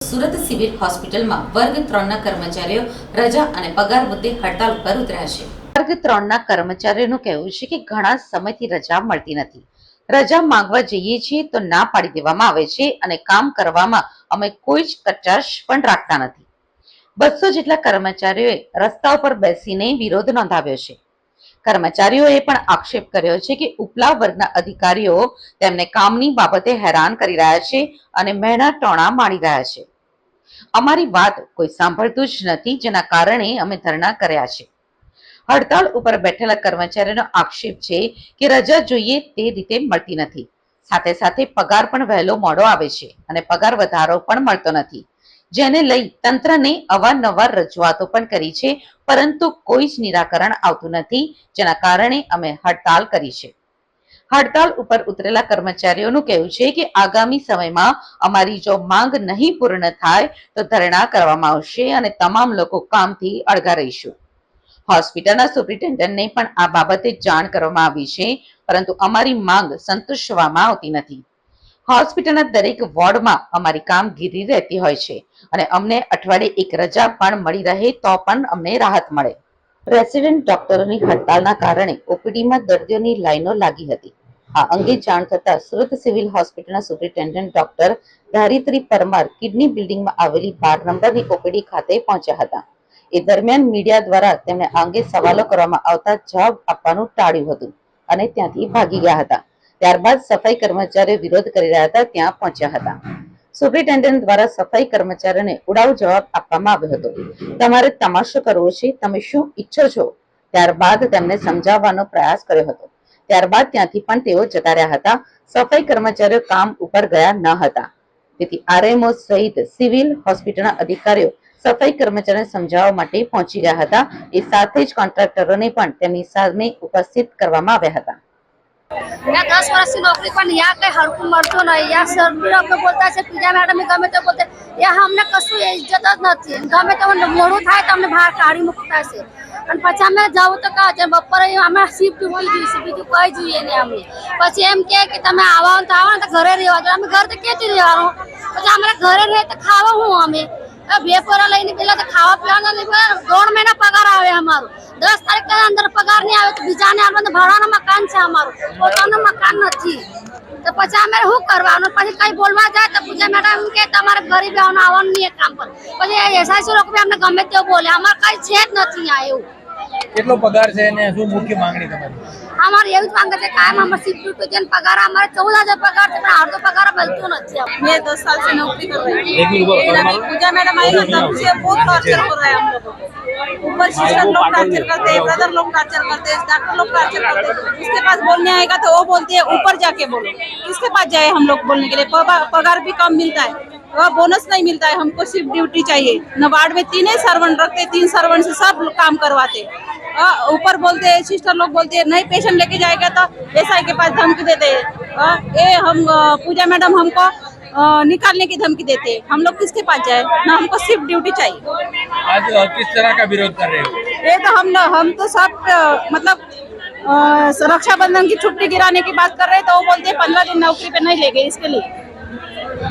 Surat civil હોસ્પિટલમાં વર્ગ 3ના કર્મચારીઓ રજા અને પગાર મુદ્દે હડતાલ પર ઉતર્યા છે। વર્ગ 3ના કર્મચારીઓનું કહેવું છે કે ઘણા સમયથી રજા મળતી નથી। રજા માંગવા જઈએ છીએ તો ના પાડી દેવામાં આવે છે અને કામ કરવામાં અમે કોઈ જ કચાશ પણ રાખતા નથી। 200 જેટલા કર્મચારીઓએ રસ્તા ઉપર બેસીને વિરોધ નોંધાવ્યો છે। કર્મચારીઓએ પણ આક્ષેપ કર્યો છે કે ઉપલા વર્ગના અધિકારીઓ તેમને કામની બાબતે હેરાન કરી રહ્યા છે અને મહેનતાણા માણી રહ્યા છે। અમારી વાત કોઈ સાંભળતું જ નથી, જેના કારણે અમે ધરણા કર્યા છે। હડતાળ ઉપર બેઠેલા કર્મચારીઓનો આક્ષેપ છે કે રજા જોઈએ તે રીતે મળતી નથી, સાથે સાથે પગાર પણ વહેલો મોડો આવે છે અને પગાર વધારો પણ મળતો નથી, જેને લઈ તંત્રને અવારનવાર રજૂઆતો પણ કરી છે, પરંતુ કોઈ જ નિરાકરણ આવતું નથી, જેના કારણે અમે હડતાળ કરી છે। હડતાળ ઉપર ઉતરેલા કર્મચારીઓનું કહેવું છે કે આગામી સમયમાં અમારી જો માંગ નહીં પૂર્ણ થાય તો ધરણા કરવામાં આવશે અને તમામ લોકો કામથી અળગા રહીશું। હોસ્પિટલના સુપ્રિન્ટેન્ડન્ટને પણ આ બાબતે જાણ કરવામાં આવી છે, પરંતુ અમારી માંગ સંતોષવામાં આવતી નથી। હોસ્પિટલના દરેક વોર્ડમાં અમારી કામગીરી રહેતી હોય છે અને અમને અઠવાડિયે એક રજા પણ મળી રહે તો પણ અમને રાહત મળે। રેસિડેન્ટ ડોક્ટરોની હડતાલના કારણે ઓપીડીમાં દર્દીઓની લાઈનો લાગી હતી। આ અંગે જાણ થતાં સુરત સિવિલ હોસ્પિટલના superintendent doctor Dharitri Parmar kidney બિલ્ડિંગમાં આવેલી 12 નંબરની ઓપીડી ખાતે પહોંચ્યા હતા। એ દરમિયાન મીડિયા દ્વારા તેમને આ અંગે સવાલો કરવામાં આવતા જવાબ આપવાનું ટાળ્યું હતું અને ત્યાંથી ભાગી ગયા હતા। ત્યારબાદ સફાઈ કર્મચારીઓ વિરોધ કરી રહ્યા હતા ત્યાં પહોંચ્યા હતા। સુપ્રિન્ટેન્ડન્ટ દ્વારા સફાઈ કર્મચારીઓને ઉડાવ જવાબ આપવામાં આવ્યો હતો, તમારે તમાશો કરવો છે, તમે શું ઈચ્છો છો? ત્યારબાદ તેમને સમજાવવાનો પ્રયાસ કર્યો હતો। ત્યારબાદ ત્યાંથી પણ તેઓ જતા રહ્યા હતા। સફાઈ કર્મચારીઓ કામ ઉપર ગયા ન હતા, તેથી આરએમઓ સહિત સિવિલ હોસ્પિટલના અધિકારીઓ સફાઈ કર્મચારીઓને સમજાવવા માટે પહોંચી ગયા હતા। એ સાથે જ કોન્ટ્રાક્ટરોને પણ તેમની સામે ઉપસ્થિત કરવામાં આવ્યા હતા। मैं 10 वर्ष की नौकरी पर यहाँ कहीं हड़कू मरतो नहीं। यहाँ सर भी लोग बोलता है पूजा मैडम गमे तो बोलते यहाँ हमने कशु इज्जत ज नहीं। गमे तो मोड़ू थाय तो हमने बाहर काढ़ी मुकता से પછી અમે જાવ તો કહો છે બપોરે અમે શિફ્ટ ઉભી જોઈશે, બીજું કઈ જોઈએ નહીં અમને। પછી એમ કે તમે આવો તો આવો ને તો ઘરે રહેવા દો। અમે ઘર તો ક્યાંથી રહેવાનું? પછી અમારે ઘરે રહે તો ખાવા હું અમે ભેપોરા લઈને પેલા તો ખાવા પીવાના નહીં, 2 મહિના પગાર આવે અમારો। 10 તારીખ के अंदर पगार नहीं आवे तो बीजाने આપણે ભાડાનું મકાન છે અમારું, પોતાનું મકાન નથી। તો પછી અમે શું કરવાનું? પછી કઈ બોલવા જાય તો પૂજા મેડમ કે તમારે ગરીબ આવવાનું નહીં કામ પર। પછી એસઆઈસી લોકો બી અમને ગમે તેવું બોલે, અમારે કઈ છે જ નથી આ એવું। કેટલો પગાર છે અને શું મુખ્ય માંગણી તમારી? અમારે એવું જ માંગે છે કાયમ અમારે શિફ્ટ ડ્યુટી છે, પગાર અમારે 14,000 પગાર છે, પણ અડધો પગાર મળતો નથી। मैं 10 साल से नौकरी कर रही हूँ। लेकिन अभी पूजा मैडम आई ना तब से बहुत टॉर्चर हो रहा है हम लोगों को। ऊपर सिस्टर लोग टॉर्चर करते हैं, ब्रदर लोग टॉर्चर करते हैं, डॉक्टर लोग टॉर्चर करते हैं। जिसके पास बोलने आएगा तो वो बोलते हैं ऊपर जाके बोलो। किसके पास जाए हम लोग बोलने के लिए? पगार भी कम मिलता है, वह बोनस नहीं मिलता है। हमको सिर्फ ड्यूटी चाहिए। न वार्ड में 3 सर्वेंट रखते, 3 सर्वेंट से सब काम करवाते। ऊपर बोलते हैं सिस्टर लोग बोलते हैं नहीं पेशेंट लेके जाएगा तो एसआई के पास धमकी देते हैं। ये हम पूजा मैडम हमको निकालने की धमकी देते हैं। हम लोग किसके पास जाए? ना हमको सिर्फ ड्यूटी चाहिए। आज किस तरह का विरोध कर रहे हो? ये तो हम तो सब मतलब रक्षाबंधन की छुट्टी गिराने की बात कर रहे हैं, तो वो बोलते हैं 15 दिन नौकरी पे नहीं लेंगे इसके लिए।